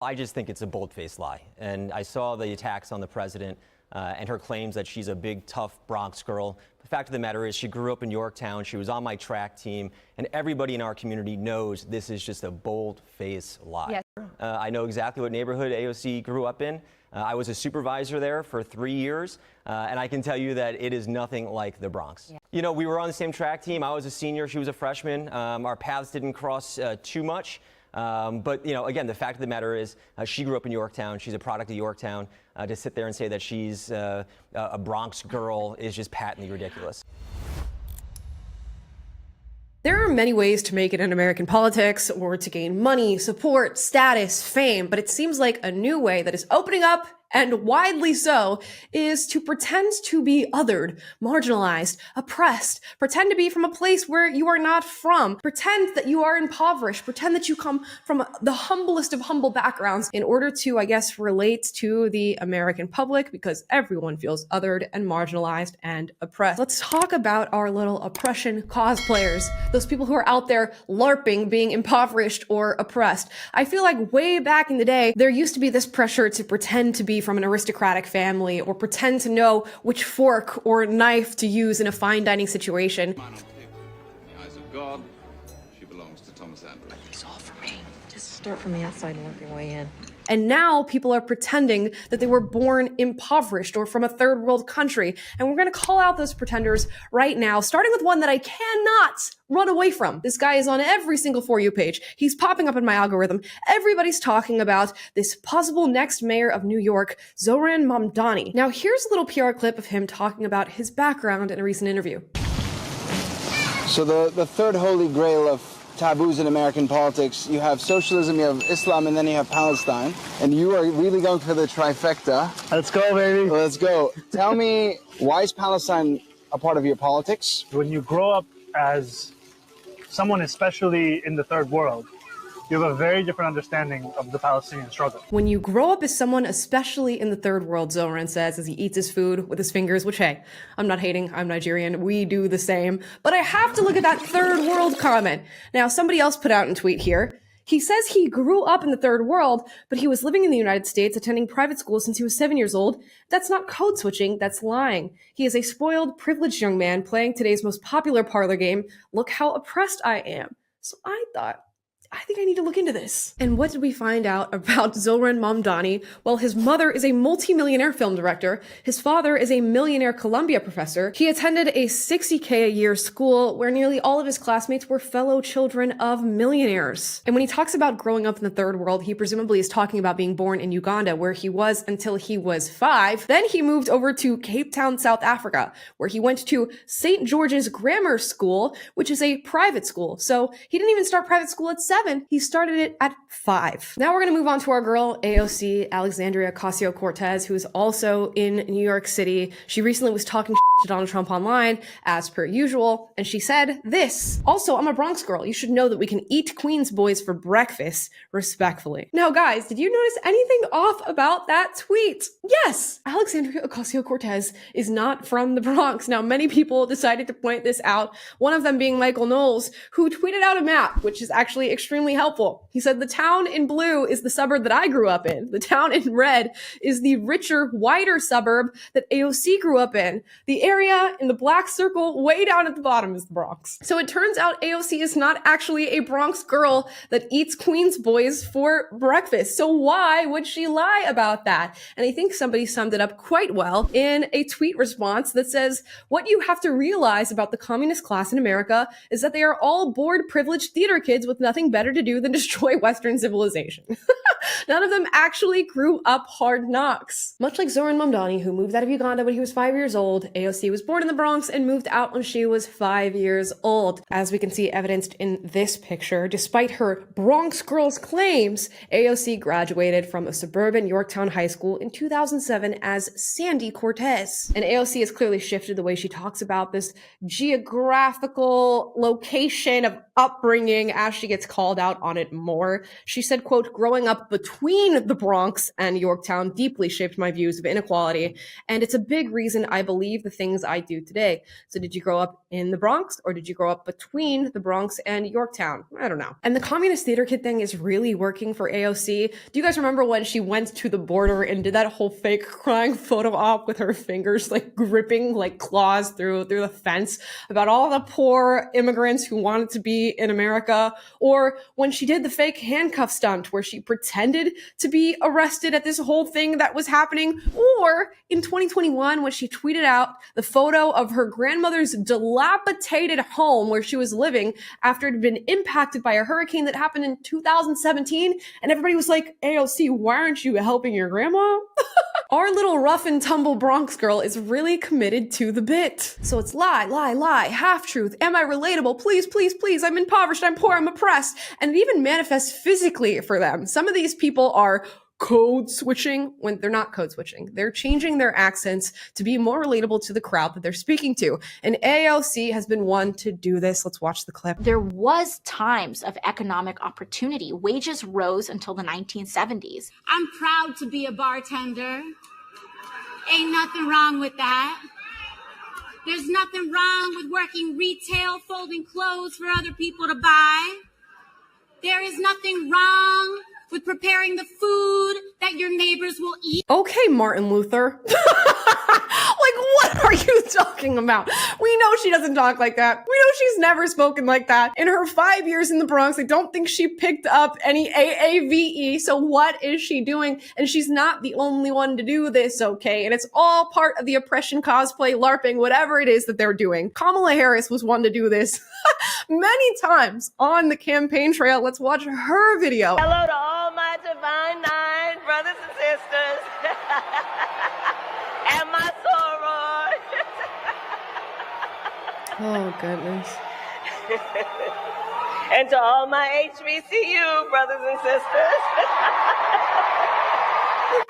I just think it's a bold-faced lie. And I saw the attacks on the president and her claims that she's a big, tough Bronx girl. The fact of the matter is she grew up in Yorktown. She was on my track team. And everybody in our community knows this is just a bold-faced lie. Yes. I know exactly what neighborhood AOC grew up in. I was a supervisor there for 3 years. And I can tell you that it is nothing like the Bronx. Yeah. You know, we were on the same track team. I was a senior. She was a freshman. Our paths didn't cross too much. But, you know, again, the fact of the matter is she grew up in Yorktown. She's a product of Yorktown. To sit there and say that she's a Bronx girl is just patently ridiculous. There are many ways to make it in American politics or to gain money, support, status, fame, but it seems like a new way that is opening up, and widely so, is to pretend to be othered, marginalized, oppressed, pretend to be from a place where you are not from, pretend that you are impoverished, pretend that you come from the humblest of humble backgrounds in order to, I guess, relate to the American public, because everyone feels othered and marginalized and oppressed. Let's talk about our little oppression cosplayers, those people who are out there LARPing, being impoverished or oppressed. I feel like way back in the day, there used to be this pressure to pretend to be from an aristocratic family or pretend to know which fork or knife to use in a fine dining situation. In the eyes of God, she belongs to Thomas Andrews. It's all for me. Just start from the outside and work your way in. And now people are pretending that they were born impoverished or from a third world country. And we're going to call out those pretenders right now, starting with one that I cannot run away from. This guy is on every single For You page. He's popping up in my algorithm. Everybody's talking about this possible next mayor of New York, Zohran Mamdani. Now here's a little PR clip of him talking about his background in a recent interview. So the third holy grail of taboos in American politics, you have socialism, you have Islam, and then you have Palestine. And you are really going for the trifecta. Let's go, baby. Let's go. Tell me, why is Palestine a part of your politics? When you grow up as someone, especially in the third world, you have a very different understanding of the Palestinian struggle. When you grow up as someone, especially in the third world, Zohran says as he eats his food with his fingers, which, hey, I'm not hating, I'm Nigerian, we do the same. But I have to look at that third world comment. Now, somebody else put out a tweet here. He says he grew up in the third world, but he was living in the United States, attending private school since he was 7 years old. That's not code switching, that's lying. He is a spoiled, privileged young man playing today's most popular parlor game, Look How Oppressed I Am. So I think I need to look into this. And what did we find out about Zohran Mamdani? Well, his mother is a multi-millionaire film director. His father is a millionaire Columbia professor. He attended a $60K a year school where nearly all of his classmates were fellow children of millionaires. And when he talks about growing up in the third world, he presumably is talking about being born in Uganda, where he was until he was 5. Then he moved over to Cape Town, South Africa, where he went to St. George's Grammar School, which is a private school. So he didn't even start private school at 7. He started it at 5. Now we're going to move on to our girl, AOC, Alexandria Ocasio-Cortez, who is also in New York City. She recently was talking to Donald Trump online, as per usual, and she said this. Also, I'm a Bronx girl. You should know that we can eat Queens boys for breakfast, respectfully. Now, guys, did you notice anything off about that tweet? Yes, Alexandria Ocasio-Cortez is not from the Bronx. Now, many people decided to point this out, one of them being Michael Knowles, who tweeted out a map, which is actually extremely helpful. He said, the town in blue is the suburb that I grew up in. The town in red is the richer, whiter suburb that AOC grew up in. The area in the black circle way down at the bottom is the Bronx. So it turns out AOC is not actually a Bronx girl that eats Queens boys for breakfast. So why would she lie about that? And I think somebody summed it up quite well in a tweet response that says, what you have to realize about the communist class in America is that they are all bored, privileged theater kids with nothing better to do than destroy Western civilization. None of them actually grew up hard knocks. Much like Zohran Mamdani, who moved out of Uganda when he was 5 years old, AOC was born in the Bronx and moved out when she was 5 years old. As we can see evidenced in this picture, despite her Bronx girl's claims, AOC graduated from a suburban Yorktown high school in 2007 as Sandy Cortez. And AOC has clearly shifted the way she talks about this geographical location of upbringing as she gets called out on it more. She said, quote, growing up between the Bronx and Yorktown deeply shaped my views of inequality, and it's a big reason I believe the things I do today. So did you grow up in the Bronx, or did you grow up between the Bronx and Yorktown? I don't know. And the communist theater kid thing is really working for AOC. Do you guys remember when she went to the border and did that whole fake crying photo op with her fingers like gripping like claws through the fence about all the poor immigrants who wanted to be in America? Or when she did the fake handcuff stunt where she pretended to be arrested at this whole thing that was happening? Or in 2021 when she tweeted out the photo of her grandmother's dilapidated home where she was living after it had been impacted by a hurricane that happened in 2017, and everybody was like, AOC, why aren't you helping your grandma? Our little rough and tumble Bronx girl is really committed to the bit. So it's lie, half-truth, am I relatable, please, please, please, I'm impoverished, I'm poor, I'm oppressed, and it even manifests physically for them. Some of these people are code switching when they're not code switching. They're changing their accents to be more relatable to the crowd that they're speaking to. And AOC has been one to do this. Let's watch the clip. There was times of economic opportunity. Wages rose until the 1970s. I'm proud to be a bartender. Ain't nothing wrong with that. There's nothing wrong with working retail, folding clothes for other people to buy. There is nothing wrong with preparing the food that your neighbors will eat. Okay, Martin Luther. Like, what are you talking about? We know she doesn't talk like that. We know she's never spoken like that. In her 5 years in the Bronx, I don't think she picked up any AAVE. So what is she doing? And she's not the only one to do this, okay? And it's all part of the oppression, cosplay, LARPing, whatever it is that they're doing. Kamala Harris was one to do this many times on the campaign trail. Let's watch her video. Hello to all my divine nine brothers and sisters. And my soror. Oh, goodness. And to all my HBCU brothers and sisters.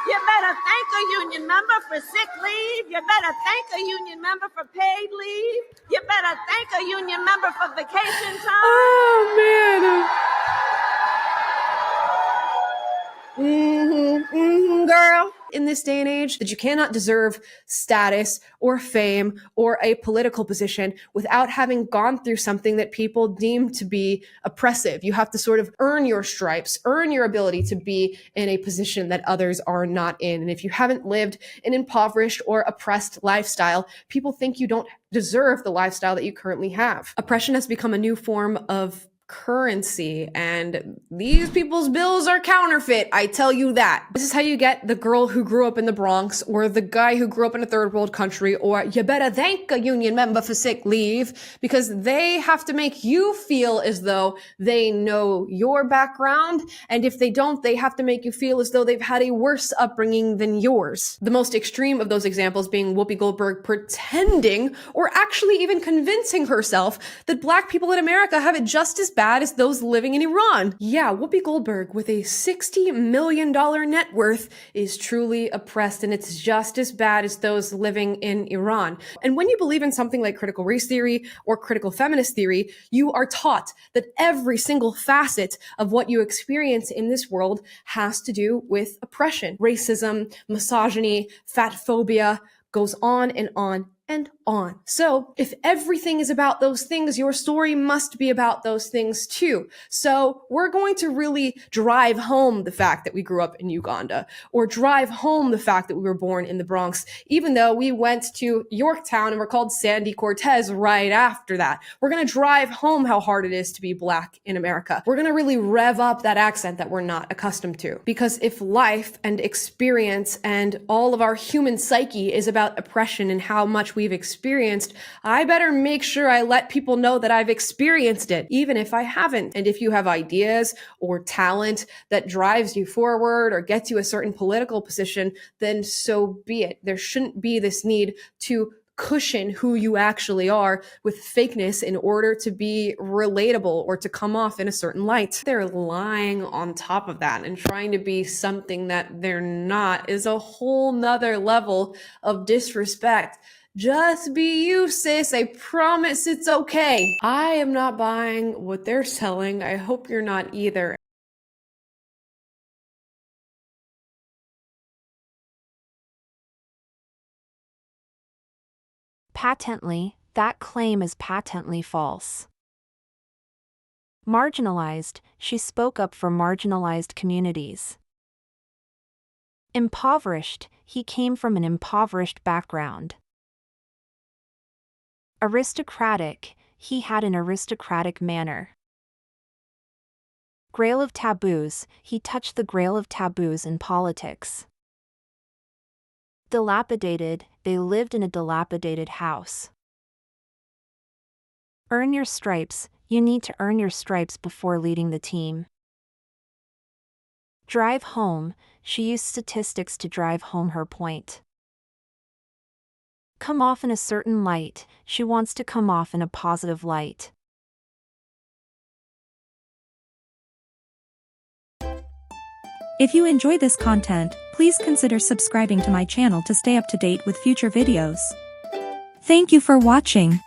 You better thank a union member for sick leave. You better thank a union member for paid leave. You better thank a union member for vacation time. Oh, man. Girl. In this day and age, that you cannot deserve status or fame or a political position without having gone through something that people deem to be oppressive. You have to sort of earn your stripes, earn your ability to be in a position that others are not in. And if you haven't lived an impoverished or oppressed lifestyle, people think you don't deserve the lifestyle that you currently have. Oppression has become a new form of currency, and these people's bills are counterfeit, I tell you that. This is how you get the girl who grew up in the Bronx, or the guy who grew up in a third world country, or you better thank a union member for sick leave, because they have to make you feel as though they know your background, and if they don't, they have to make you feel as though they've had a worse upbringing than yours. The most extreme of those examples being Whoopi Goldberg pretending, or actually even convincing herself, that Black people in America have it just as bad as those living in Iran. Yeah, Whoopi Goldberg with a $60 million net worth is truly oppressed, and it's just as bad as those living in Iran. And when you believe in something like critical race theory or critical feminist theory, you are taught that every single facet of what you experience in this world has to do with oppression. Racism, misogyny, fat phobia, goes on and on and on. So if everything is about those things, your story must be about those things too. So we're going to really drive home the fact that we grew up in Uganda, or drive home the fact that we were born in the Bronx, even though we went to Yorktown and were called Sandy Cortez right after that. We're going to drive home how hard it is to be Black in America. We're going to really rev up that accent that we're not accustomed to. Because if life and experience and all of our human psyche is about oppression and how much we've experienced, I better make sure I let people know that I've experienced it, even if I haven't. And if you have ideas or talent that drives you forward or gets you a certain political position, then so be it. There shouldn't be this need to cushion who you actually are with fakeness in order to be relatable or to come off in a certain light. They're lying on top of that and trying to be something that they're not is a whole nother level of disrespect. Just be you, sis. I promise it's okay. I am not buying what they're selling. I hope you're not either. Patently, that claim is patently false. Marginalized, she spoke up for marginalized communities. Impoverished, he came from an impoverished background. Aristocratic, he had an aristocratic manner. Grail of taboos, he touched the grail of taboos in politics. Dilapidated, they lived in a dilapidated house. Earn your stripes, you need to earn your stripes before leading the team. Drive home, she used statistics to drive home her point. Come off in a certain light, she wants to come off in a positive light. If you enjoy this content, please consider subscribing to my channel to stay up to date with future videos. Thank you for watching.